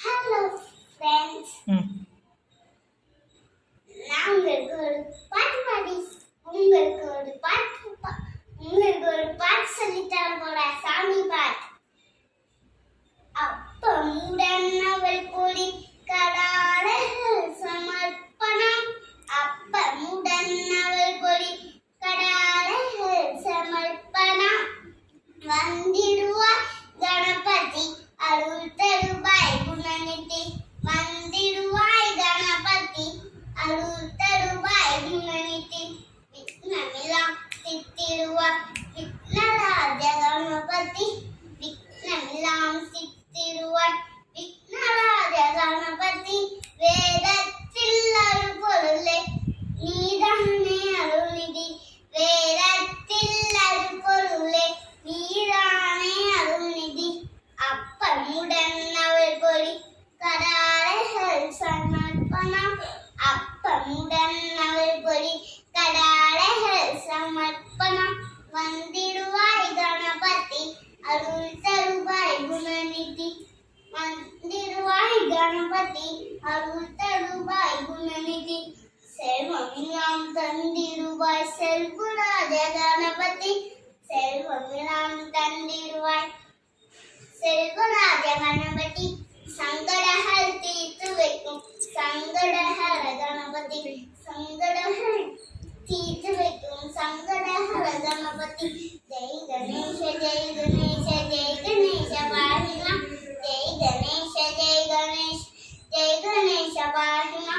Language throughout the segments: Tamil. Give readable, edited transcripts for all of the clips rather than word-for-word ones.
Hello friends. நான் உங்களுக்கு ஒரு பாட்டு சொல்லித் தர போறேன். சாமி பாட்டு. அப்பமுடன் அவள் பொடி கடாரங்கள் சமர்ப்பணம். அப்பமுடன் அவள் பொடி கடாரங்கள் சமர்ப்பணம். வந்திடுவாய் கணபதி அருள் தருவாய் குணநிதி. வந்திடுவாய் கணபதி அருள் தருவாய் குணநிதி. விக்னமிலாம் சித்திடுவாய் விக்னராஜ கணபதி. விக்னமிலாம் சித்திடுவாய் விக்னராஜ கணபதி. வேதத்தில் அருள் பொருளே நீதானே அருள்நிதி. வேதத்தில் அருள் பொருளே நீதானே அருள்நிதி. அப்பமுடன் அவள் பொடி கடாரங்கள் சமர்ப்பணம். அப்பமுடன் அவள் பொடி கடாரங்கள் சமர்ப்பணம். வந்திடுவாய் கணபதி அருள் தருவாய் குணநிதி. வந்திடுவாய் கணபதி அருள் தருவாய் குணநிதி. செல்வமெல்லாம் தந்திடுவாய் செல்வராஜ கணபதி. செல்வமெல்லாம் தந்திடுவாய் செல்வராஜ கணபதி. சங்கடஹர தீர்த்து வைக்கும் சங்கடஹர கணபதி. சங்கடஹர தீர்த்து வைக்கும் சங்கடஹர கணபதி. ஜெய் கணேஷ ஜெய் கணேஷ ஜெய் கணேஷ பாஹிமா. ஜெய் கணேஷ ஜெய் கணேஷ ஜெய் கணேஷ பாஹிமா.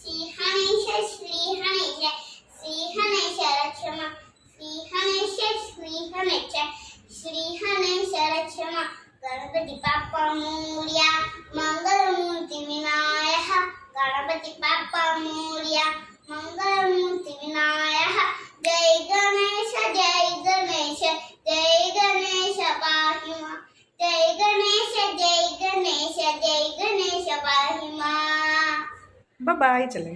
ஸ்ரீ கணேஷ ஸ்ரீ கணேஷ ஸ்ரீ கணேஷ ரட்சமா. ஸ்ரீ கணேஷ ஸ்ரீ கணேஷ ஸ்ரீ கணேஷ ரட்சமா. गणपति बाप्पा मोरया मंगलमूर्ति विनायक. गणपति बाप्पा मोरया मंगलमूर्ति विनायक. जय गणेश जय गणेश जय गणेश पाहि मां. जय गणेश जय गणेश जय गणेश पाहि मां. बाय बाय चले.